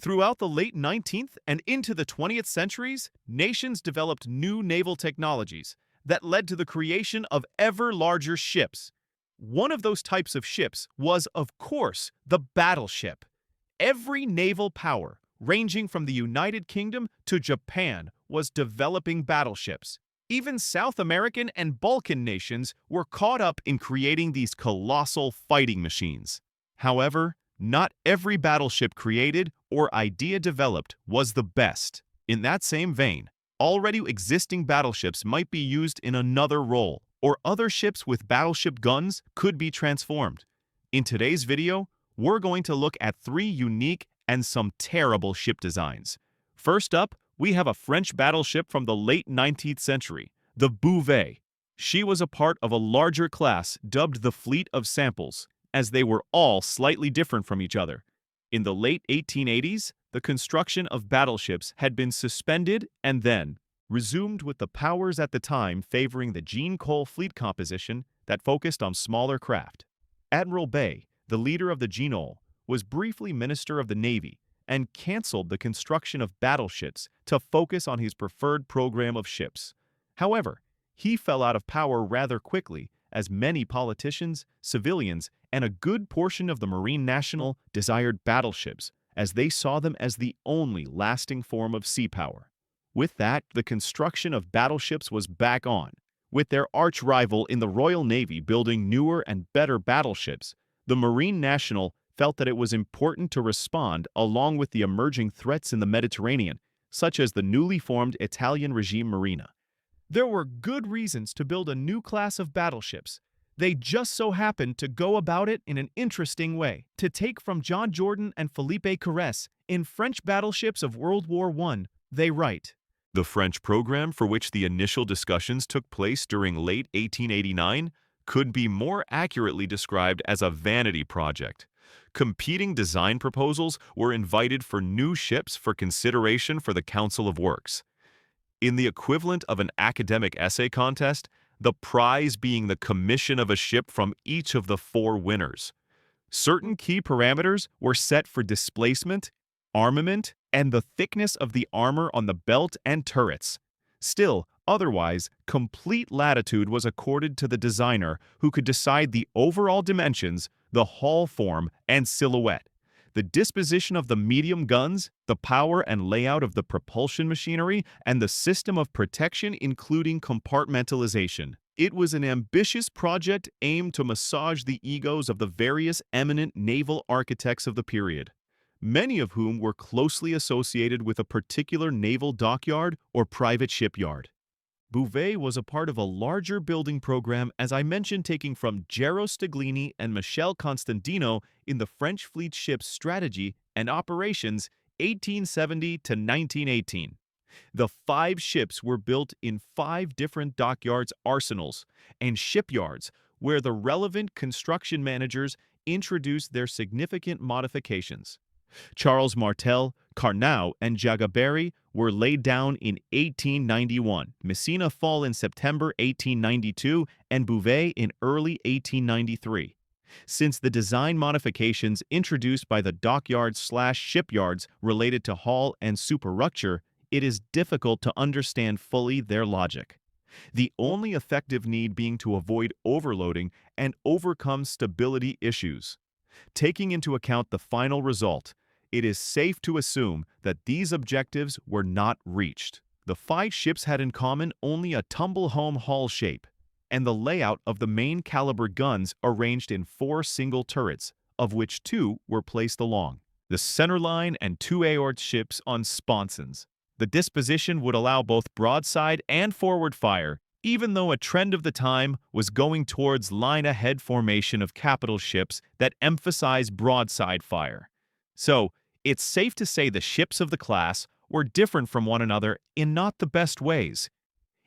Throughout the late 19th and into the 20th centuries, nations developed new naval technologies that led to the creation of ever larger ships. One of those types of ships was, of course, the battleship. Every naval power, ranging from the United Kingdom to Japan, was developing battleships. Even South American and Balkan nations were caught up in creating these colossal fighting machines. However, not every battleship created or idea developed was the best. In that same vein, already existing battleships might be used in another role, or other ships with battleship guns could be transformed. In today's video, we're going to look at 3 unique and some terrible ship designs. First up, we have a French battleship from the late 19th century, the Bouvet. She was a part of a larger class dubbed the Fleet of Samples, as they were all slightly different from each other. In the late 1880s, the construction of battleships had been suspended and then resumed, with the powers at the time favoring the Jean Cole fleet composition that focused on smaller craft. Admiral Bay, the leader of the Jean, was briefly Minister of the Navy and canceled the construction of battleships to focus on his preferred program of ships. However, he fell out of power rather quickly, as many politicians, civilians, and a good portion of the Marine National desired battleships, as they saw them as the only lasting form of sea power. With that, the construction of battleships was back on. With their arch-rival in the Royal Navy building newer and better battleships, the Marine National felt that it was important to respond along with the emerging threats in the Mediterranean, such as the newly formed Italian regime Marina. There were good reasons to build a new class of battleships. They just so happened to go about it in an interesting way. To take from John Jordan and Philippe Carrès, in French battleships of World War I, they write, "The French program, for which the initial discussions took place during late 1889, could be more accurately described as a vanity project. Competing design proposals were invited for new ships for consideration for the Council of Works. In the equivalent of an academic essay contest, the prize being the commission of a ship from each of the 4 winners. Certain key parameters were set for displacement, armament, and the thickness of the armor on the belt and turrets. Still, otherwise, complete latitude was accorded to the designer, who could decide the overall dimensions, the hull form, and silhouette, the disposition of the medium guns, the power and layout of the propulsion machinery, and the system of protection, including compartmentalization. It was an ambitious project aimed to massage the egos of the various eminent naval architects of the period, many of whom were closely associated with a particular naval dockyard or private shipyard. Bouvet was a part of a larger building program, as I mentioned, taking from Gero Stiglini and Michel Constantino in the French fleet ship's strategy and operations 1870 to 1918. The 5 ships were built in 5 different dockyards, arsenals, and shipyards, where the relevant construction managers introduced their significant modifications. Charles Martel, Carnot, and Jagaberry were laid down in 1891, Messina Fall in September 1892, and Bouvet in early 1893. Since the design modifications introduced by the dockyards/shipyards related to hull and superstructure, it is difficult to understand fully their logic. The only effective need being to avoid overloading and overcome stability issues. Taking into account the final result, it is safe to assume that these objectives were not reached. The 5 ships had in common only a tumble-home hull shape, and the layout of the main caliber guns arranged in 4 single turrets, of which 2 were placed along the centerline and 2 aort ships on sponsons. The disposition would allow both broadside and forward fire, even though a trend of the time was going towards line-ahead formation of capital ships that emphasize broadside fire. So, it's safe to say the ships of the class were different from one another in not the best ways.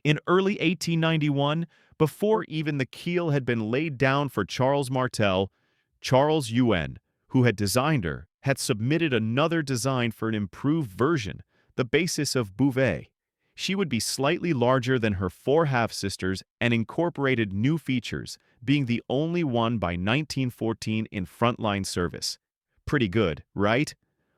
In early 1891, before even the keel had been laid down for Charles Martel, Charles Yuen, who had designed her, had submitted another design for an improved version, the basis of Bouvet. She would be slightly larger than her 4 half-sisters and incorporated new features, being the only one by 1914 in frontline service. Pretty good, right?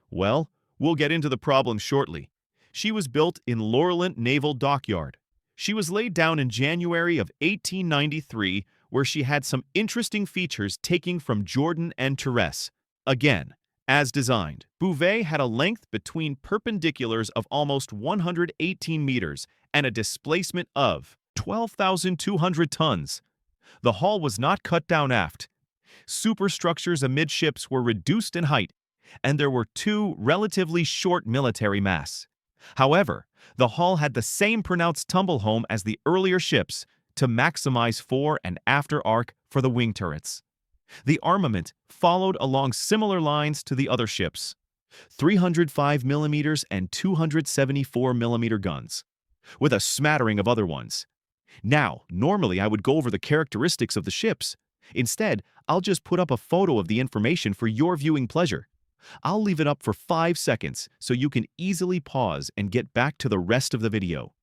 Well, We'll get into the problem shortly. She was built in Laurelent Naval Dockyard. She was laid down in January of 1893, where she had some interesting features taking from Jordan and Therese. Again, as designed, Bouvet had a length between perpendiculars of almost 118 meters and a displacement of 12,200 tons. The hull was not cut down aft. Superstructures amidships were reduced in height, and there were two relatively short military masts. However, the hull had the same pronounced tumble home as the earlier ships to maximize fore and after arc for the wing turrets. The armament followed along similar lines to the other ships: 305mm and 274mm guns, with a smattering of other ones. Now, normally I would go over the characteristics of the ships. Instead, I'll just put up a photo of the information for your viewing pleasure. I'll leave it up for 5 seconds so you can easily pause and get back to the rest of the video.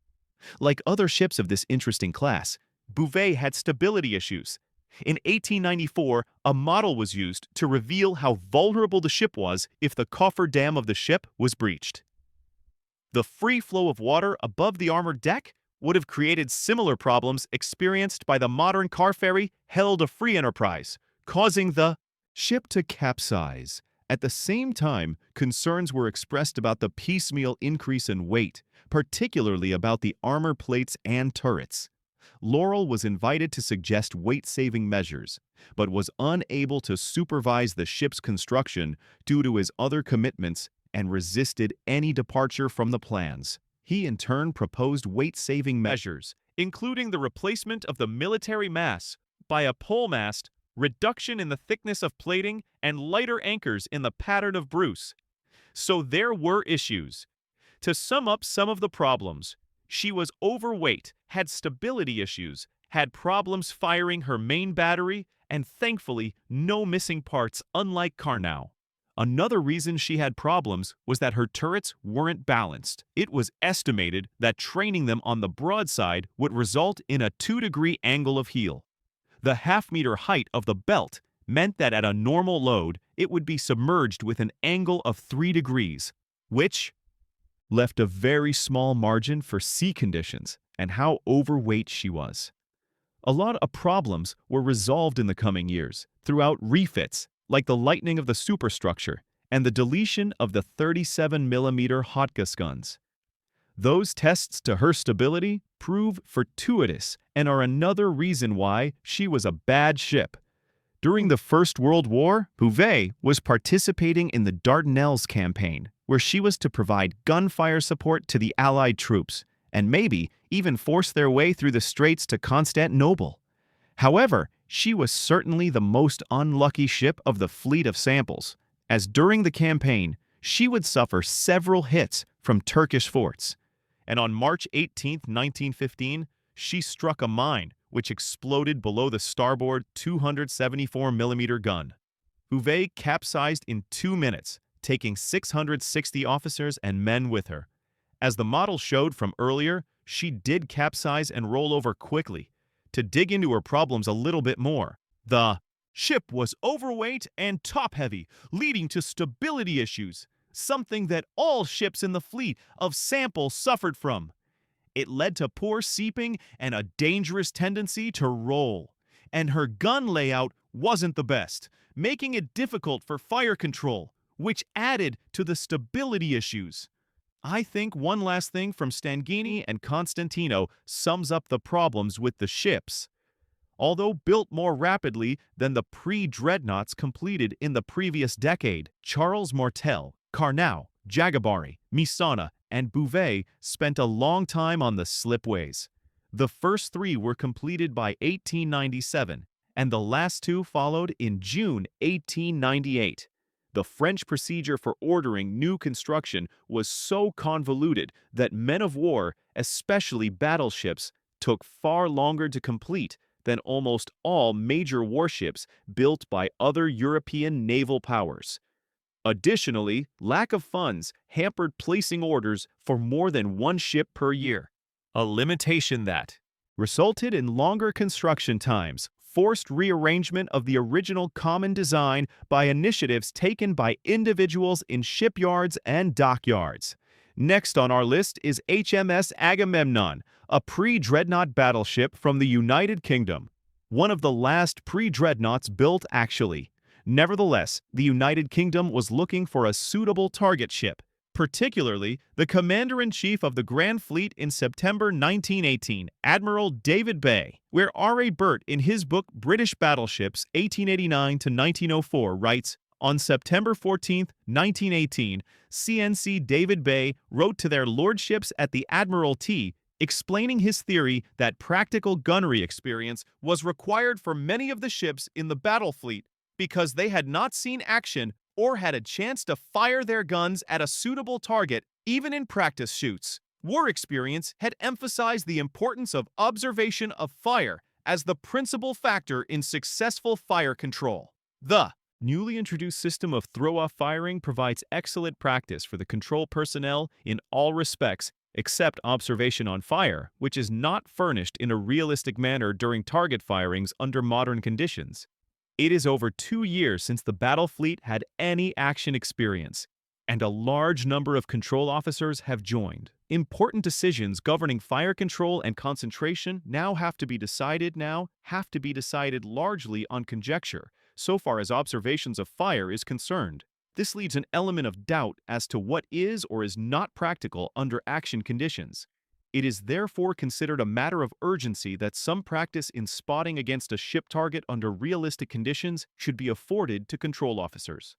Like other ships of this interesting class, Bouvet had stability issues. In 1894, a model was used to reveal how vulnerable the ship was if the cofferdam of the ship was breached. The free flow of water above the armored deck would have created similar problems experienced by the modern car ferry Held a Free Enterprise, causing the ship to capsize. At the same time, concerns were expressed about the piecemeal increase in weight, particularly about the armor plates and turrets. Laurel was invited to suggest weight-saving measures, but was unable to supervise the ship's construction due to his other commitments and resisted any departure from the plans. He in turn proposed weight-saving measures, including the replacement of the military masts by a pole mast, reduction in the thickness of plating, and lighter anchors in the pattern of Bruce. So there were issues. To sum up some of the problems, she was overweight, had stability issues, had problems firing her main battery, and thankfully no missing parts unlike Carnot. Another reason she had problems was that her turrets weren't balanced. It was estimated that training them on the broadside would result in a 2-degree angle of heel. The half-meter height of the belt meant that at a normal load, it would be submerged with an angle of 3 degrees, which left a very small margin for sea conditions and how overweight she was. A lot of problems were resolved in the coming years throughout refits, like the lightening of the superstructure and the deletion of the 37mm Hotgas guns. Those tests to her stability prove fortuitous and are another reason why she was a bad ship. During the First World War, Bouvet was participating in the Dardanelles campaign, where she was to provide gunfire support to the Allied troops, and maybe even force their way through the straits to Constantinople. However, she was certainly the most unlucky ship of the fleet of samples, as during the campaign, she would suffer several hits from Turkish forts. And on March 18, 1915, she struck a mine, which exploded below the starboard 274mm gun. Bouvet capsized in 2 minutes, taking 660 officers and men with her. As the model showed from earlier, she did capsize and roll over quickly. To dig into her problems a little bit more, the ship was overweight and top-heavy, leading to stability issues, something that all ships in the fleet of sample suffered from. It led to poor seeping and a dangerous tendency to roll. And her gun layout wasn't the best, making it difficult for fire control, which added to the stability issues. I think one last thing from Stanghini and Constantino sums up the problems with the ships. Although built more rapidly than the pre-dreadnoughts completed in the previous decade, Charles Martel, Carnot, Jagabari, Misana, and Bouvet spent a long time on the slipways. The first 3 were completed by 1897, and the last 2 followed in June 1898. The French procedure for ordering new construction was so convoluted that men of war, especially battleships, took far longer to complete than almost all major warships built by other European naval powers. Additionally, lack of funds hampered placing orders for more than 1 ship per year, a limitation that resulted in longer construction times, forced rearrangement of the original common design by initiatives taken by individuals in shipyards and dockyards. Next on our list is HMS Agamemnon, a pre-dreadnought battleship from the United Kingdom. One of the last pre-dreadnoughts built, actually. Nevertheless, the United Kingdom was looking for a suitable target ship. Particularly, the Commander-in-Chief of the Grand Fleet in September 1918, Admiral David Bay, where R.A. Burt in his book British Battleships 1889-1904 writes, on September 14, 1918, CNC David Bay wrote to their lordships at the Admiralty explaining his theory that practical gunnery experience was required for many of the ships in the battle fleet because they had not seen action or had a chance to fire their guns at a suitable target, even in practice shoots. War experience had emphasized the importance of observation of fire as the principal factor in successful fire control. The newly introduced system of throw-off firing provides excellent practice for the control personnel in all respects except observation on fire, which is not furnished in a realistic manner during target firings under modern conditions. It is over 2 years since the battle fleet had any action experience, and a large number of control officers have joined. Important decisions governing fire control and concentration have to be decided largely on conjecture, so far as observations of fire is concerned. This leaves an element of doubt as to what is or is not practical under action conditions. It is therefore considered a matter of urgency that some practice in spotting against a ship target under realistic conditions should be afforded to control officers.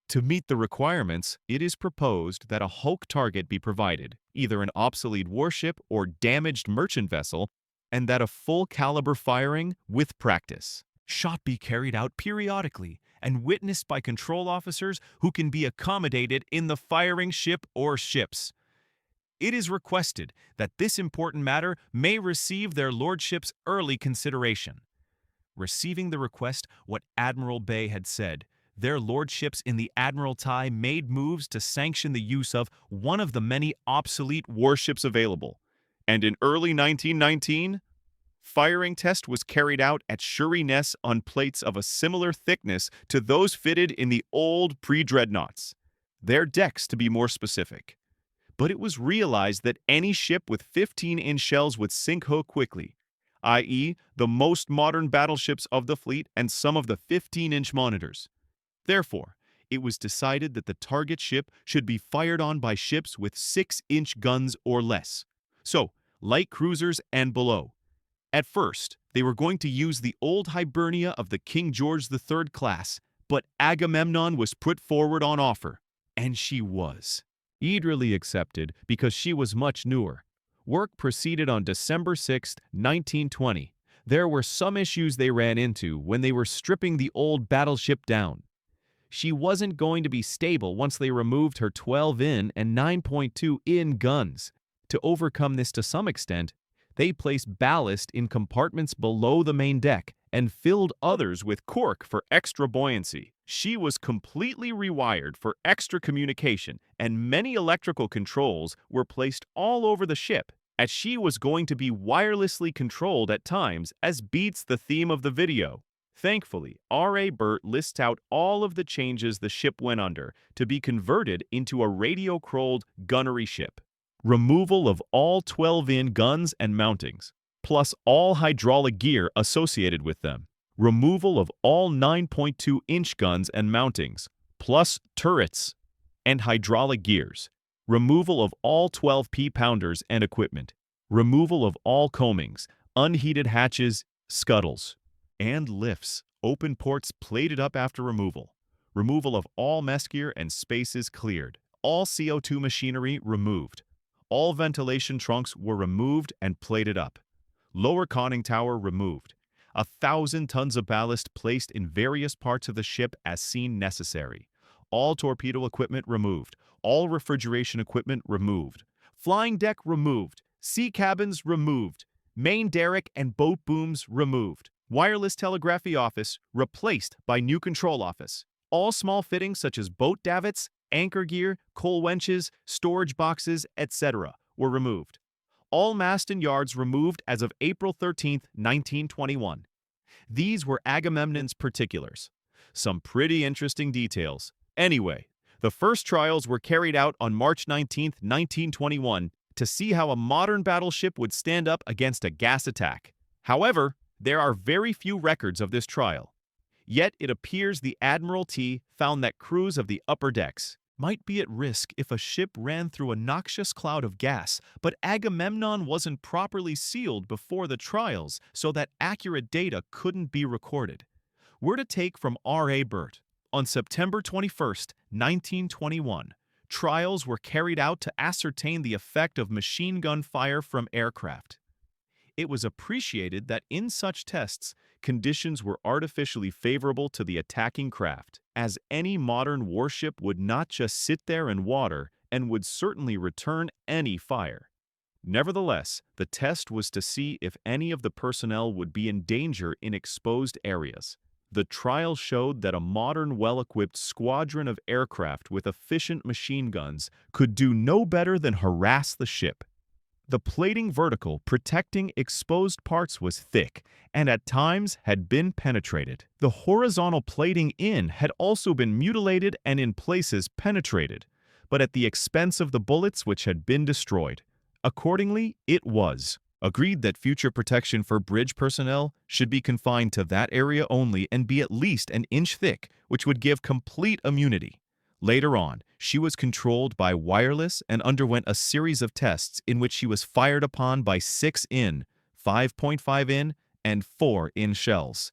To meet the requirements, it is proposed that a hulk target be provided, either an obsolete warship or damaged merchant vessel, and that a full-caliber firing with practice shot be carried out periodically and witnessed by control officers who can be accommodated in the firing ship or ships. It is requested that this important matter may receive their lordships' early consideration. Receiving the request, what Admiral Bay had said, their lordships in the Admiralty made moves to sanction the use of one of the many obsolete warships available. And in early 1919, firing test was carried out at Sheerness on plates of a similar thickness to those fitted in the old pre-dreadnoughts. Their decks, to be more specific. But it was realized that any ship with 15-inch shells would sink quickly, i.e., the most modern battleships of the fleet and some of the 15-inch monitors. Therefore, it was decided that the target ship should be fired on by ships with 6-inch guns or less, so light cruisers and below. At first, they were going to use the old Hibernia of the King George III class, but Agamemnon was put forward on offer, and she was eagerly accepted because she was much newer. Work proceeded on December 6, 1920. There were some issues they ran into when they were stripping the old battleship down. She wasn't going to be stable once they removed her 12-in and 9.2-in guns. To overcome this to some extent, they placed ballast in compartments below the main deck and filled others with cork for extra buoyancy. She was completely rewired for extra communication, and many electrical controls were placed all over the ship, as she was going to be wirelessly controlled at times, as beats the theme of the video. Thankfully, R.A. Burt lists out all of the changes the ship went under to be converted into a radio-controlled gunnery ship. Removal of all 12-in guns and mountings, plus all hydraulic gear associated with them. Removal of all 9.2-inch guns and mountings, plus turrets and hydraulic gears. Removal of all 12 pounders and equipment. Removal of all coamings, unheated hatches, scuttles, and lifts. Open ports plated up after removal. Removal of all mess gear and spaces cleared. All CO2 machinery removed. All ventilation trunks were removed and plated up. Lower conning tower removed. 1,000 tons of ballast placed in various parts of the ship as seen necessary. All torpedo equipment removed. All refrigeration equipment removed. Flying deck removed. Sea cabins removed. Main derrick and boat booms removed. Wireless telegraphy office replaced by new control office. All small fittings such as boat davits, anchor gear, coal wenches, storage boxes, etc. were removed. All mast and yards removed as of April 13, 1921. These were Agamemnon's particulars. Some pretty interesting details. Anyway, the first trials were carried out on March 19, 1921, to see how a modern battleship would stand up against a gas attack. However, there are very few records of this trial. Yet it appears the Admiralty found that crews of the upper decks might be at risk if a ship ran through a noxious cloud of gas, but Agamemnon wasn't properly sealed before the trials, so that accurate data couldn't be recorded. We're to take from R.A. Burt. On September 21, 1921, trials were carried out to ascertain the effect of machine gun fire from aircraft. It was appreciated that in such tests, conditions were artificially favorable to the attacking craft, as any modern warship would not just sit there in water and would certainly return any fire. Nevertheless, the test was to see if any of the personnel would be in danger in exposed areas. The trial showed that a modern, well-equipped squadron of aircraft with efficient machine guns could do no better than harass the ship. The plating vertical protecting exposed parts was thick and at times had been penetrated. The horizontal plating in had also been mutilated and in places penetrated, but at the expense of the bullets which had been destroyed. Accordingly, it was agreed that future protection for bridge personnel should be confined to that area only and be at least an inch thick, which would give complete immunity. Later on, she was controlled by wireless and underwent a series of tests in which she was fired upon by 6-in, 5.5-in, and 4-in shells.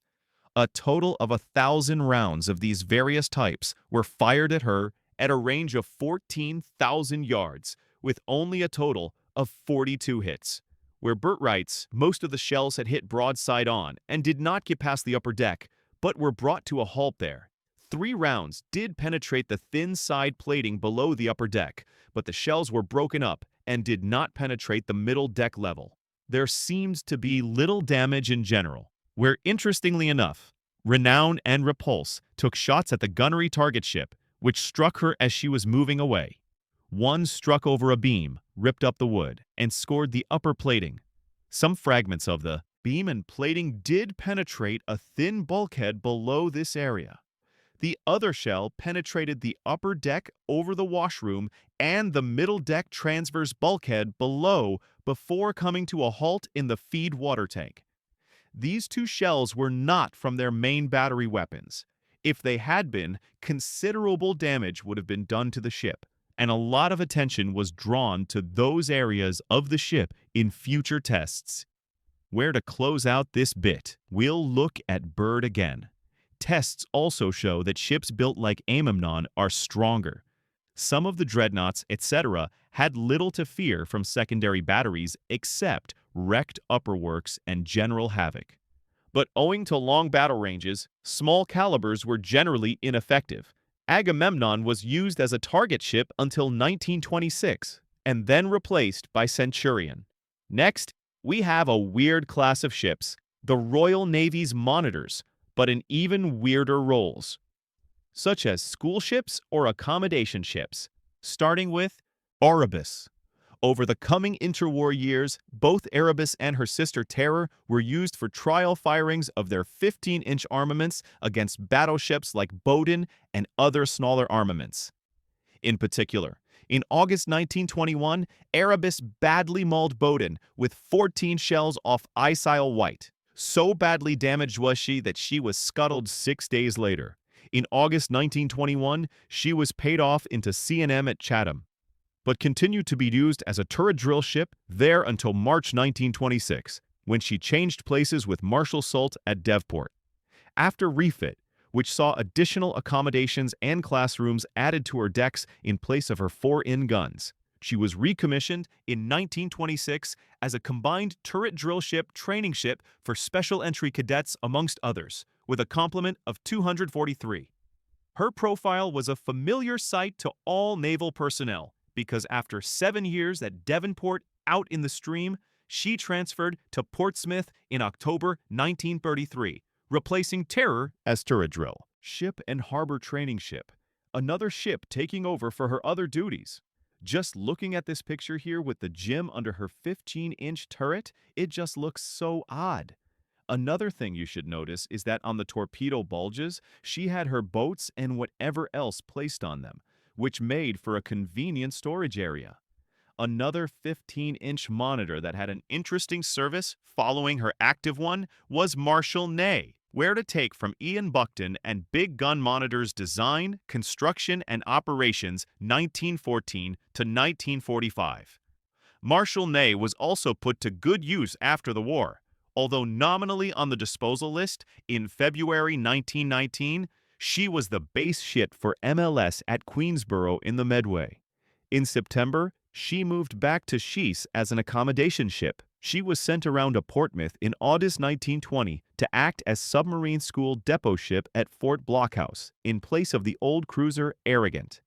A total of 1,000 rounds of these various types were fired at her at a range of 14,000 yards, with only a total of 42 hits. Where Burt writes, most of the shells had hit broadside on and did not get past the upper deck, but were brought to a halt there. 3 rounds did penetrate the thin side plating below the upper deck, but the shells were broken up and did not penetrate the middle deck level. There seemed to be little damage in general, where, interestingly enough, Renown and Repulse took shots at the gunnery target ship, which struck her as she was moving away. One struck over a beam, ripped up the wood, and scored the upper plating. Some fragments of the beam and plating did penetrate a thin bulkhead below this area. The other shell penetrated the upper deck over the washroom and the middle deck transverse bulkhead below before coming to a halt in the feed water tank. These 2 shells were not from their main battery weapons. If they had been, considerable damage would have been done to the ship, and a lot of attention was drawn to those areas of the ship in future tests. Where to close out this bit, we'll look at Byrd again. Tests also show that ships built like Agamemnon are stronger. Some of the dreadnoughts, etc., had little to fear from secondary batteries except wrecked upperworks and general havoc. But owing to long battle ranges, small calibers were generally ineffective. Agamemnon was used as a target ship until 1926, and then replaced by Centurion. Next, we have a weird class of ships, the Royal Navy's monitors, but in even weirder roles, such as school ships or accommodation ships, starting with Erebus. Over the coming interwar years, both Erebus and her sister Terror were used for trial firings of their 15-inch armaments against battleships like Bouvet and other smaller armaments. In particular, in August 1921, Erebus badly mauled Bouvet with 14 shells off Isle White. So badly damaged was she that she was scuttled 6 days later. In August 1921, she was paid off into C&M at Chatham, but continued to be used as a turret drill ship there until March 1926, when she changed places with Marshal Soult at Devport. After refit, which saw additional accommodations and classrooms added to her decks in place of her 4-in guns, she was recommissioned in 1926 as a combined turret drill ship training ship for special entry cadets amongst others, with a complement of 243. Her profile was a familiar sight to all naval personnel because after 7 years at Devonport out in the stream, she transferred to Portsmouth in October 1933, replacing Terror as turret drill ship and harbor training ship, another ship taking over for her other duties. Just looking at this picture here with the gym under her 15-inch turret, it just looks so odd. Another thing you should notice is that on the torpedo bulges, she had her boats and whatever else placed on them, which made for a convenient storage area. Another 15-inch monitor that had an interesting service following her active one was Marshal Ney, where to take from Ian Buckton and Big Gun Monitor's design, construction, and operations 1914 to 1945. Marshal Ney was also put to good use after the war. Although nominally on the disposal list, in February 1919, she was the base ship for MLS at Queensborough in the Medway. In September, she moved back to Shees as an accommodation ship. She was sent around to Portsmouth in August 1920 to act as submarine school depot ship at Fort Blockhouse in place of the old cruiser Arrogant.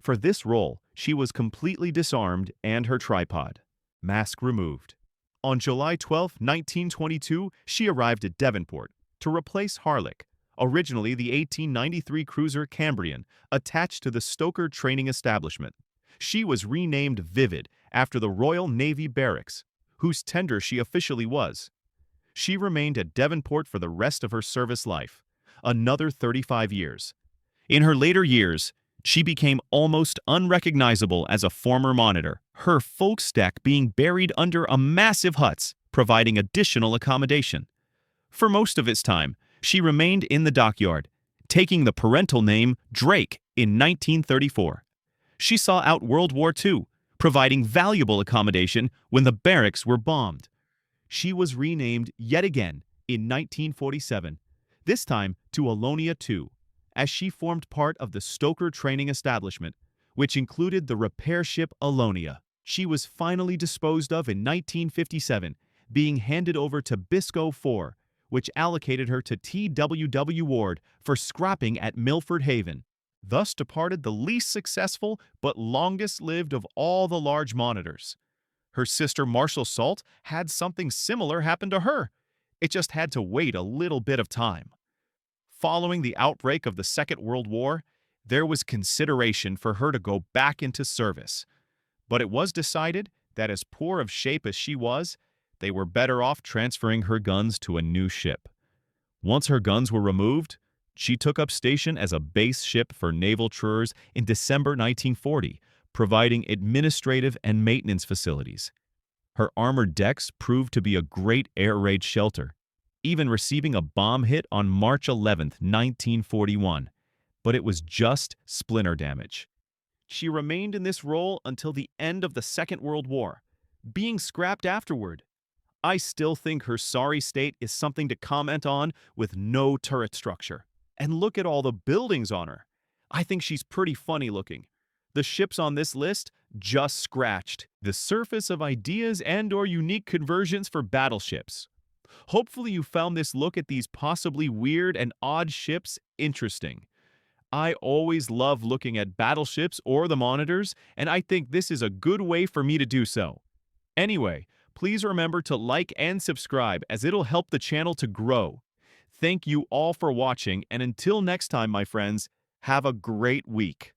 For this role, she was completely disarmed and her tripod. Mask removed. On July 12, 1922, she arrived at Devonport to replace Harlech, originally the 1893 cruiser Cambrian, attached to the Stoker training establishment. She was renamed Vivid after the Royal Navy Barracks, whose tender she officially was. She remained at Devonport for the rest of her service life, another 35 years. In her later years, she became almost unrecognizable as a former monitor, her folkestack being buried under a massive huts, providing additional accommodation. For most of its time, she remained in the dockyard, taking the parental name Drake in 1934. She saw out World War II, providing valuable accommodation when the barracks were bombed. She was renamed yet again in 1947, this time to Alonia II, as she formed part of the Stoker training establishment, which included the repair ship Alonia. She was finally disposed of in 1957, being handed over to Biscoe IV, which allocated her to T.W.W. Ward for scrapping at Milford Haven. Thus departed the least successful but longest-lived of all the large monitors. Her sister Marshal Salt had something similar happen to her. It just had to wait a little bit of time. Following the outbreak of the Second World War, there was consideration for her to go back into service. But it was decided that as poor of shape as she was, they were better off transferring her guns to a new ship. Once her guns were removed, she took up station as a base ship for naval tours in December 1940, providing administrative and maintenance facilities. Her armored decks proved to be a great air raid shelter, even receiving a bomb hit on March 11, 1941, but it was just splinter damage. She remained in this role until the end of the Second World War, being scrapped afterward. I still think her sorry state is something to comment on with no turret structure. And look at all the buildings on her. I think she's pretty funny looking. The ships on this list just scratched the surface of ideas and/or unique conversions for battleships. Hopefully you found this look at these possibly weird and odd ships interesting. I always love looking at battleships or the monitors, and I think this is a good way for me to do so. Anyway, please remember to like and subscribe as it'll help the channel to grow. Thank you all for watching, and until next time, my friends, have a great week.